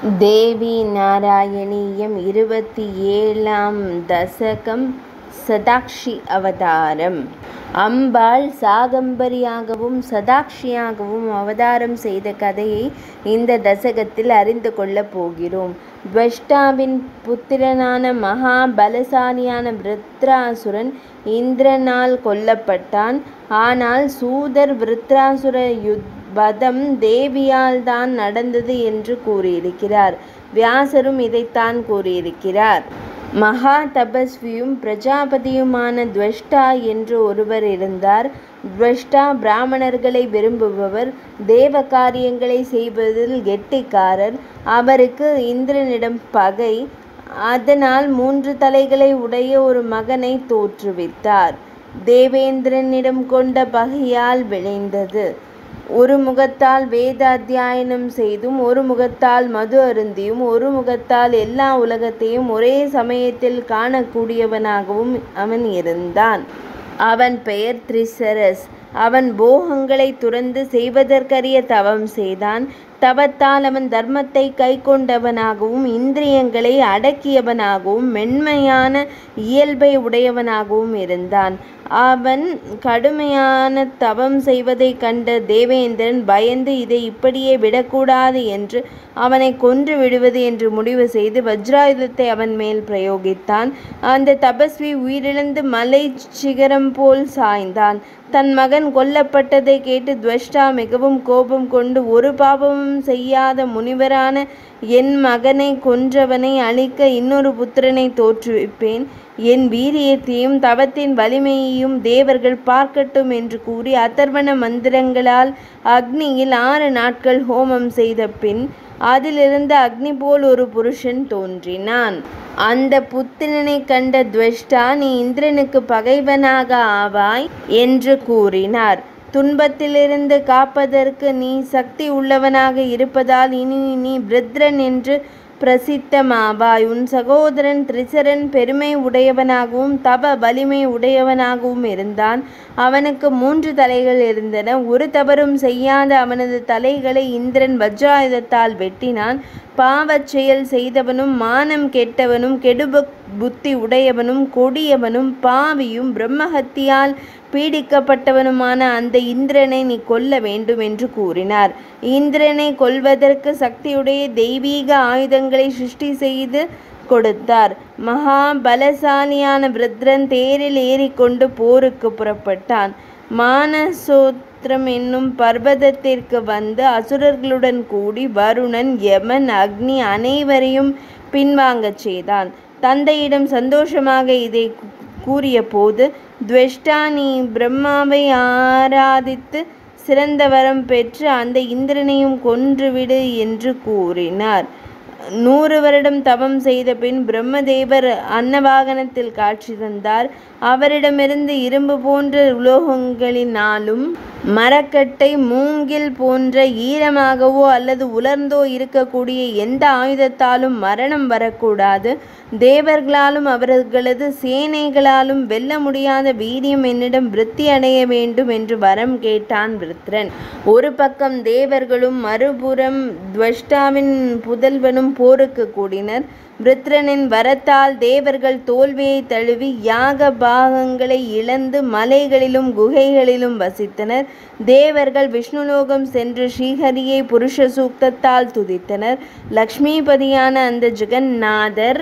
தேவி நாராயணீயம் 27ஆம் தசகம் சதாக்ஷி அவதாரம். அம்பாள் சாகம்பரியாகவும் சதாக்ஷியாகவும் அவதாரம் செய்த கதையை இந்த தசகத்தில் அறிந்து கொள்ளப் போகிறோம். துவஷ்டாவின் புத்திரனான மகா பலசாலியான விருத்ராசுரன் இந்திரனால் கொல்லப்பட்டான். ஆனால் சூதர் விருத்ராசுர வதம் தேவியால் தான் நடந்தது என்று கூறியிருக்கிறார். வியாசரும் இதைத்தான் கூறியிருக்கிறார். மகா தபஸ்வியும் பிரஜாபதியுமான துவஷ்டா என்று ஒருவர் இருந்தார். துவஷ்டா பிராமணர்களை விரும்புபவர், தேவ காரியங்களை செய்வதில் கெட்டிக்காரர். அவருக்கு இந்திரனிடம் பகை. அதனால் 3 தலைகளை உடைய ஒரு மகனை தோற்றுவித்தார். தேவேந்திரனிடம் கொண்ட பகையால் விளைந்தது. ஒரு முகத்தால் வேத அத்தியாயனம் செய்தும், ஒரு முகத்தால் மது அருந்தியும், ஒரு முகத்தால் எல்லா உலகத்தையும் ஒரே சமயத்தில் காணக்கூடியவனாகவும் அவன் இருந்தான். அவன் பெயர் திரிசரஸ். அவன் போகங்களை துறந்து செய்வதற்கரிய தவம் செய்தான். தவத்தால் அவன் தர்மத்தை கை கொண்டவனாகவும், இந்திரியங்களை அடக்கியவனாகவும், மென்மையான இயல்பை உடையவனாகவும் இருந்தான். அவன் கடுமையான தவம் செய்வதை கண்ட தேவேந்திரன் பயந்து இதை இப்படியே விடக்கூடாது என்று அவனை கொன்று விடுவது என்று முடிவு செய்து வஜ்ராயுதத்தை அவன் மேல் பிரயோகித்தான். அந்த தபஸ்வி உயிரிழந்து மலை சிகரம் போல் சாய்ந்தான். தன் மகன் கொல்லப்பட்டதை கேட்டு துவஷ்டா மிகவும் கோபம் கொண்டு, ஒரு பாவமும் செய்யாத முனிவரான என் மகனை கொன்றவனை அழிக்க இன்னொரு புத்திரனை தோற்றுவிப்பேன். என் வீரியத்தையும் தவத்தின் வலிமையையும் தேவர்கள் பார்க்கட்டும் என்று கூறி அதர்வண மந்திரங்களால் அக்னியில் 6 நாட்கள் ஹோமம் செய்த பின் அதிலிருந்து அக்னி போல் ஒரு புருஷன் தோன்றினான். அந்த புத்திரனை கண்ட துவஷ்டா, நீ இந்திரனுக்கு பகைவனாக ஆவாய் என்று கூறினார். துன்பத்திலிருந்து காப்பதற்கு நீ சக்தி உள்ளவனாக இருப்பதால் இனி நீ விருத்ரன் என்று பிரசித்தமாவாய். உன் சகோதரன் திரிசரன் பெருமை உடையவனாகவும் தப வலிமை உடையவனாகவும் இருந்தான். அவனுக்கு 3 தலைகள் இருந்தன. ஒரு தவறும் செய்யாத அவனது தலைகளை இந்திரன் வஜ்ராயுதத்தால் வெட்டினான். பாவச் செயல் செய்தவனும், மானம் கெட்டவனும், கெடுப புத்தி உடையவனும், கொடியவனும், பாவியும், பிரம்மஹத்தியால் பீடிக்கப்பட்டவனுமான அந்த இந்திரனை நீ கொல்ல வேண்டும் என்று கூறினார். இந்திரனை கொல்வதற்கு சக்தியுடைய தெய்வீக ஆயுதங்களை சிருஷ்டி செய்து கொடுத்தார். மகா பலசாலியான விருத்ரன் தேரில் ஏறிக்கொண்டு போருக்கு புறப்பட்டான். மானசோத்திரம் என்னும் பர்வதத்திற்கு வந்து அசுரர்களுடன் கூடி வருணன், யமன், அக்னி அனைவரையும் பின்வாங்கச் செய்தான். தந்தையிடம் சந்தோஷமாக இதை கூறிய போது, துவஷ்டா, நீ பிரம்மாவை ஆராதித்து சிறந்த வரம் பெற்று அந்த இந்திரனையும் கொன்றுவிடு என்று கூறினார். 100 வருடம் தவம் செய்த பின் பிரம்மதேவர் அன்னவாகனத்தில் காட்சி தந்தார். அவரிடமிருந்து இரும்பு போன்ற உலோகங்களினாலும், மரக்கட்டை, மூங்கில் போன்ற ஈரமாகவோ அல்லது உலர்ந்தோ இருக்கக்கூடிய எந்த ஆயுதத்தாலும் மரணம் வரக்கூடாது. தேவர்களாலும் அவர்களது சேனைகளாலும் வெல்ல முடியாத வீரியம் என்னிடம் விருத்தி அடைய வேண்டும் என்று வரம் கேட்டான் விருத்ரன். ஒரு பக்கம் தேவர்களும் மறுபுறம் துவஷ்டாவின் புதல்வனும் போருக்கு கூடினர். விருத்ரனின் வரத்தால் தேவர்கள் தோல்வியை தழுவி யாக பாகங்களை இழந்து மலைகளிலும் குகைகளிலும் வசித்தனர். தேவர்கள் விஷ்ணுலோகம் சென்று ஸ்ரீஹரியை புருஷ சூக்தத்தால் துதித்தனர். லக்ஷ்மிபதியான அந்த ஜெகந்நாதர்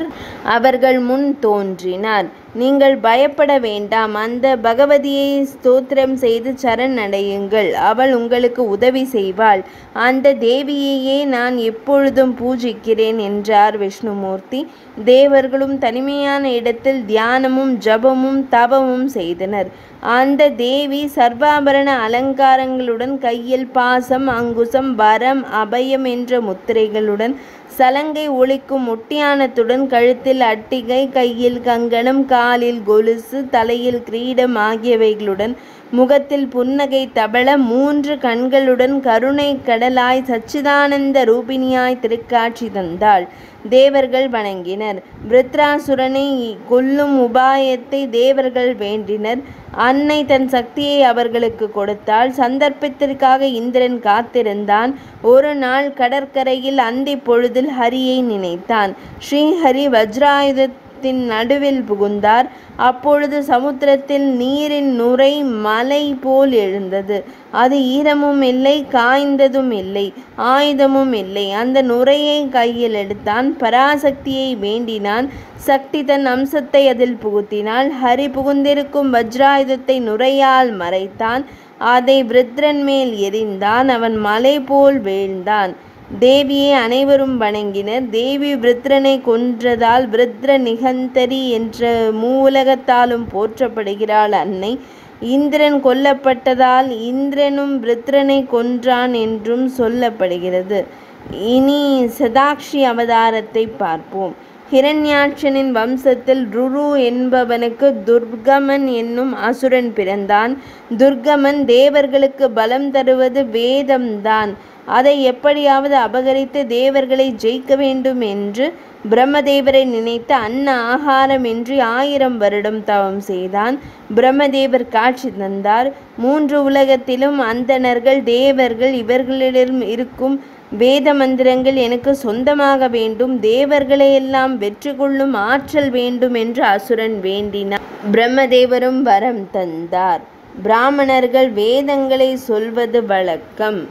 அவர்கள் முன் தோன்றினார். நீங்கள் பயப்பட வேண்டாம். அந்த பகவதியை ஸ்தோத்திரம் செய்து சரண் அடையுங்கள். அவள் உங்களுக்கு உதவி செய்வாள். அந்த தேவியையே நான் எப்பொழுதும் பூஜிக்கிறேன் என்றார் விஷ்ணுமூர்த்தி. தேவர்களும் தனிமையான இடத்தில் தியானமும் ஜபமும் தவமும் செய்தனர். அந்த தேவி சர்வாபரண அலங்காரங்களுடன், கையில் பாசம், அங்குசம், வரம், அபயம் என்ற முத்திரைகளுடன், சலங்கை ஒலிக்கும் ஒட்டியானத்துடன், கழுத்தில் அட்டிகை, கையில் கங்கணம், காலில் கொலுசு, தலையில் கிரீடம் ஆகியவைகளுடன் முகத்தில் புன்னகை தவள 3 கண்களுடன் கருணை கடலாய் சச்சிதானந்த ரூபிணியாய் திருக்காட்சி தந்தாள். தேவர்கள் வணங்கினர். விருத்ராசுரனை கொல்லும் உபாயத்தை தேவர்கள் வேண்டினர். அன்னை தன் சக்தியை அவர்களுக்கு கொடுத்தாள். சந்தர்ப்பத்திற்காக இந்திரன் காத்திருந்தான். ஒரு நாள் கடற்கரையில் அந்தி பொழுதில் ஹரியை நினைத்தான். ஸ்ரீஹரி வஜ்ராயுதத்தின் நடுவில் புகுந்தார். அப்பொழுது சமுத்திரத்தில் நீரின் நுரை மலை போல் எழுந்தது. அது ஈரமும் இல்லை, காய்ந்ததும் இல்லை, ஆயுதமும் இல்லை. அந்த நுரையை கையில் எடுத்தான். பராசக்தியை வேண்டினான். சக்தி தன் அம்சத்தை அதில் புகுத்தினாள். ஹரி புகுந்திருக்கும் வஜ்ராயுதத்தை நுரையால் மறைத்தான். அதை விருத்ரன் மேல் எறிந்தான். அவன் மலை போல் வீழ்ந்தான். தேவியை அனைவரும் வணங்கினர். தேவி விருத்ரனை கொன்றதால் விருத்ர நிகந்தரி என்ற மூலகத்தாலும் போற்றப்படுகிறாள் அன்னை. இந்திரன் கொல்லப்பட்டதால் இந்திரனும் விருத்ரனை கொன்றான் என்றும் சொல்லப்படுகிறது. இனி சதாக்ஷி அவதாரத்தை பார்ப்போம். ஹிரண்யாட்சனின் வம்சத்தில் ருரு என்பவனுக்கு துர்கமன் என்னும் அசுரன் பிறந்தான். துர்கமன் தேவர்களுக்கு பலம் தருவது வேதம்தான். அதை எப்படியாவது அபகரித்து தேவர்களை ஜெயிக்க வேண்டும் என்று பிரம்மதேவரை நினைத்து அன்ன ஆகாரமின்றி 1000 வருடம் தவம் செய்தான். பிரம்மதேவர் காட்சி தந்தார். 3 உலகத்திலும் அந்தணர்கள், தேவர்கள் இவர்களிடம் இருக்கும் வேத மந்திரங்கள் எனக்கு சொந்தமாக வேண்டும், தேவர்களையெல்லாம் வெற்றி கொள்ளும் ஆற்றல் வேண்டும் என்று அசுரன் வேண்டினார். பிரம்மதேவரும் வரம் தந்தார். பிராமணர்கள் வேதங்களை சொல்வது வழக்கம்.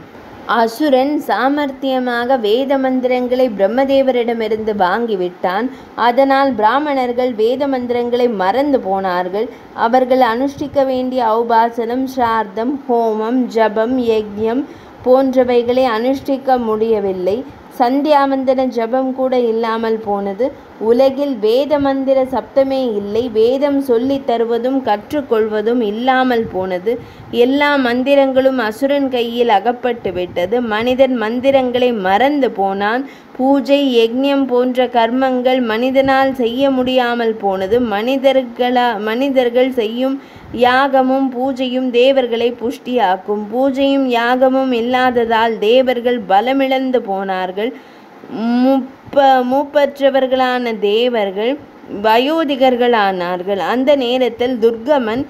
அசுரன் சாமர்த்தியமாக வேத மந்திரங்களை பிரம்மதேவரிடமிருந்து வாங்கிவிட்டான். அதனால் பிராமணர்கள் வேத மந்திரங்களை மறந்து போனார்கள். அவர்கள் அனுஷ்டிக்க வேண்டிய ஔபாசனம், சிரார்த்தம், ஹோமம், ஜபம், யஜ்யம் போன்றவைகளை அனுஷ்டிக்க முடியவில்லை. சந்தியாவந்தன ஜபம் கூட இல்லாமல் போனது. உலகில் வேத மந்திர சப்தமே இல்லை. வேதம் சொல்லி தருவதும் கற்றுக்கொள்வதும் இல்லாமல் போனது. எல்லா மந்திரங்களும் அசுரன் கையில் அகப்பட்டு விட்டது. மனிதன் மந்திரங்களை மறந்து போனான். பூஜை, யஜ்ஞம் போன்ற கர்மங்கள் மனிதனால் செய்ய முடியாமல் போனது. மனிதர்கள் செய்யும் யாகமும் பூஜையும் தேவர்களை புஷ்டியாக்கும். பூஜையும் யாகமும் இல்லாததால் தேவர்கள் பலமிழந்து போனார்கள். மூப்பற்றவர்களான தேவர்கள் வயோதிகர்களானார்கள். அந்த நேரத்தில் துர்கமன்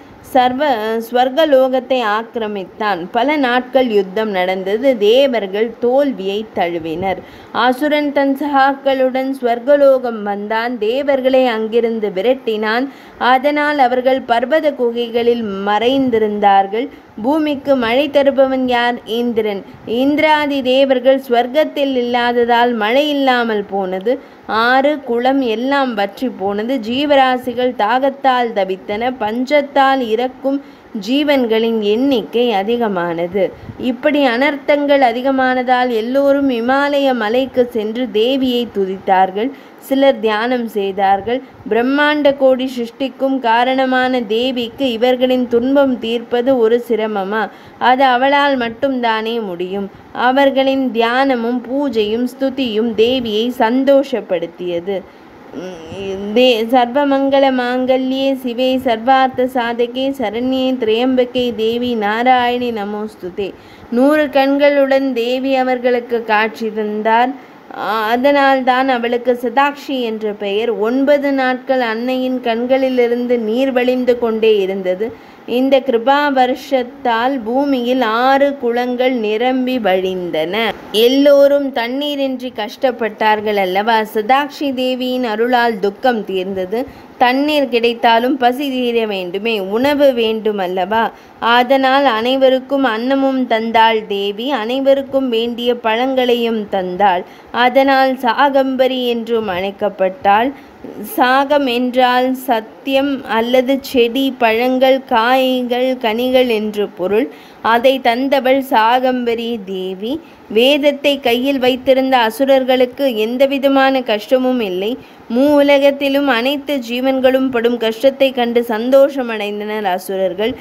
ஸ்வர்கலோகத்தை ஆக்கிரமித்தான். பல நாட்கள் யுத்தம் நடந்தது. தேவர்கள் தோல்வியை தழுவினர். அசுரன் தன் சகாக்களுடன் ஸ்வர்கலோகம் வந்தான். தேவர்களை அங்கிருந்து விரட்டினான். அதனால் அவர்கள் பர்வத குகைகளில் மறைந்திருந்தார்கள். பூமிக்கு மழை தருபவன் யார்? இந்திரன். இந்திராதி தேவர்கள் ஸ்வர்க்கத்தில் இல்லாததால் மழை இல்லாமல் போனது. ஆறு குளம் எல்லாம் வற்றி போனது. ஜீவராசிகள் தாகத்தால் தவித்தன. பஞ்சத்தால் இறக்கும் ஜீவன்களின் எண்ணிக்கை அதிகமானது. இப்படி அனர்த்தங்கள் அதிகமானதால் எல்லோரும் இமாலய மலைக்கு சென்று தேவியை துதித்தார்கள். சிலர் தியானம் செய்தார்கள். பிரம்மாண்ட கோடி சிருஷ்டிக்கும் காரணமான தேவிக்கு இவர்களின் துன்பம் தீர்ப்பது ஒரு சிரமமா? அது அவளால் மட்டும்தானே முடியும். அவர்களின் தியானமும் பூஜையும் ஸ்துதியும் தேவியை சந்தோஷப்படுத்தியது. சர்வமங்கள மாங்கல்யே சிவே சர்வார்த்த சாதகே சரண்யே திரையம்பகே தேவி நாராயணி நமோஸ்துதே. 100 கண்களுடன் தேவி அவர்களுக்கு காட்சி தந்தார். அதனால்தான் அவளுக்கு சதாக்ஷி என்ற பெயர். 9 நாட்கள் அன்னையின் கண்களிலிருந்து நீர் வழிந்து கொண்டே இருந்தது. இந்த கிருபா வருஷத்தால் பூமியில் 6 குளங்கள் நிரம்பி வழிந்தன. எல்லோரும் தண்ணீரின்றி கஷ்டப்பட்டார்கள் அல்லவா? சதாக்ஷி தேவியின் அருளால் துக்கம் தீர்ந்தது. தண்ணீர் கிடைத்தாலும் பசி தீர வேண்டுமே, உணவு வேண்டும் அல்லவா? அதனால் அனைவருக்கும் அன்னமும் தந்தாள் தேவி. அனைவருக்கும் வேண்டிய பழங்களையும் தந்தாள். அதனால் சாகம்பரி என்றும் அழைக்கப்பட்டாள். சாகம் என்றால் சத்தியம் அல்லது செடி, பழங்கள், காய்கள், கனிகள் என்று பொருள். அதை தந்தவள் சாகம்பரி தேவி. வேதத்தை கையில் வைத்திருந்த அசுரர்களுக்கு எந்தவிதமான கஷ்டமும் இல்லை. உலகத்திலும் அனைத்து ஜீவன்களும் படும் கஷ்டத்தை கண்டு சந்தோஷமடைந்தனர் அசுரர்கள்.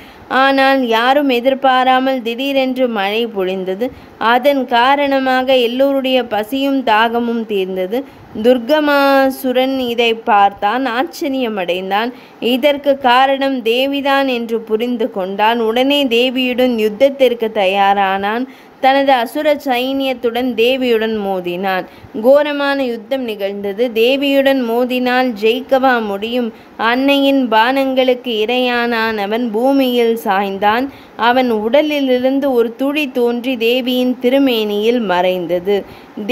ஆனால் யாரும் எதிர்பாராமல் திடீரென்று மழை பொழிந்தது. அதன் காரணமாக எல்லோருடைய பசியும் தாகமும் தீர்ந்தது. துர்கமாசுரன் இதை பார்த்தான், ஆச்சரியமடைந்தான். இதற்கு காரணம் தேவிதான் என்று புரிந்து கொண்டான். உடனே தேவியுடன் யுத்தத்திற்கு தயாரானான். தனது அசுர சைன்யத்துடன் தேவியுடன் மோதினான். கோரமான யுத்தம் நிகழ்ந்தது. தேவியுடன் மோதினால் ஜெயிக்கவா முடியும்? அன்னையின் பானங்களுக்கு இரையானான் அவன் பூமியில் சாய்ந்தான். அவன் உடலிலிருந்து ஒரு துளி தோன்றி தேவியின் திருமேனியில் மறைந்தது.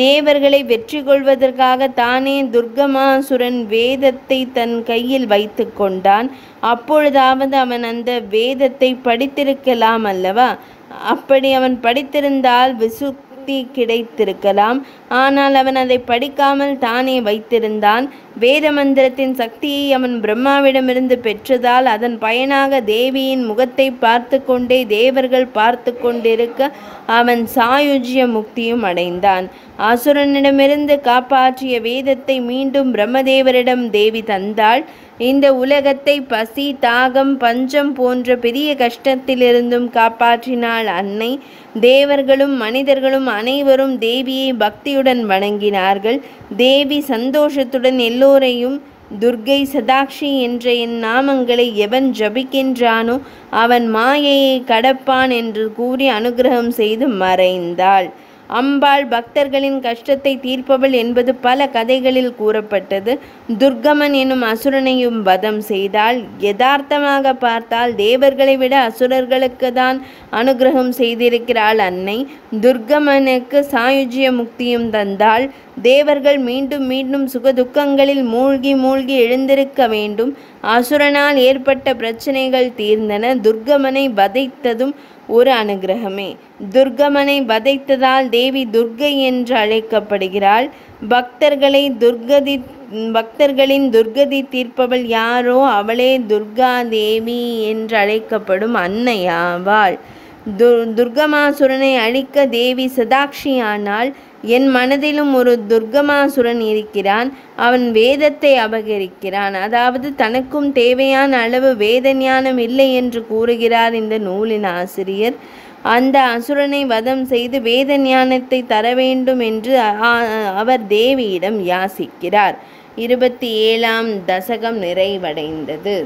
தேவர்களை வெற்றி கொள்வதற்காக தானே துர்கமாசுரன் வேதத்தை தன் கையில் வைத்து கொண்டான். அப்பொழுதாவது அவன் அந்த வேதத்தை படித்திருக்கலாம் அல்லவா? அப்படி அவன் படித்திருந்தால் விசுத்தி கிடைத்திருக்கலாம். ஆனால் அவன் அதை படிக்காமல் தானே வைத்திருந்தான். வேத மந்திரத்தின் சக்தியை அவன் பிரம்மாவிடமிருந்து பெற்றதால் அதன் பயனாக தேவியின் முகத்தை பார்த்து கொண்டே தேவர்கள் பார்த்து கொண்டிருக்க அவன் சாயுஜ்ய முக்தியும் அடைந்தான். அசுரனிடமிருந்து காப்பாற்றிய வேதத்தை மீண்டும் பிரம்மதேவரிடம் தேவி தந்தாள். இந்த உலகத்தை பசி, தாகம், பஞ்சம் போன்ற பெரிய கஷ்டத்திலிருந்தும் காப்பாற்றினாள் அன்னை. தேவர்களும் மனிதர்களும் அனைவரும் தேவியை பக்தியுடன் வணங்கினார்கள். தேவி சந்தோஷத்துடன் எல்லோரையும் துர்கை, சதாக்ஷி என்ற என் நாமங்களை எவன் ஜபிக்கின்றானோ அவன் மாயையை கடப்பான் என்று கூறி அனுகிரகம் செய்து மறைந்தாள். அம்பாள் பக்தர்களின் கஷ்டத்தை தீர்ப்பவள் என்பது பல கதைகளில் கூறப்பட்டது. துர்கமன் எனும் அசுரனையும் வதம் செய்தாள். யதார்த்தமாக பார்த்தால் தேவர்களை விட அசுரர்களுக்கு தான் அனுகிரகம் செய்திருக்கிறாள் அன்னை. துர்கமனுக்கு சாயுஜ்ய முக்தியும் தந்தாள். தேவர்கள் மீண்டும் மீண்டும் சுகதுக்கங்களில் மூழ்கி மூழ்கி எழுந்திருக்க வேண்டும். அசுரனால் ஏற்பட்ட பிரச்சனைகள் தீர்ந்தன. துர்கமனை வதைத்ததும் ஒரு அனுகிரகமே. துர்கமனை வதைத்ததால் தேவி துர்கை என்று அழைக்கப்படுகிறாள். பக்தர்களின் துர்கதி தீர்ப்பவள் யாரோ அவளே துர்கா தேவி என்று அழைக்கப்படும் அன்னையாவாள். துர்கமாசுரனை அழிக்க தேவி சதாக்ஷியானாள். என் மனதிலும் ஒரு துர்கமாசுரன் இருக்கிறான். அவன் வேதத்தை அபகரிக்கிறான். அதாவது தனக்கும் தேவையான அளவு வேத ஞானம் இல்லை என்று கூறுகிறார் இந்த நூலின் ஆசிரியர். அந்த அசுரனை வதம் செய்து வேத ஞானத்தை தர வேண்டும் என்று அவர் தேவியிடம் யாசிக்கிறார். 27ஆம் தசகம் நிறைவடைந்தது.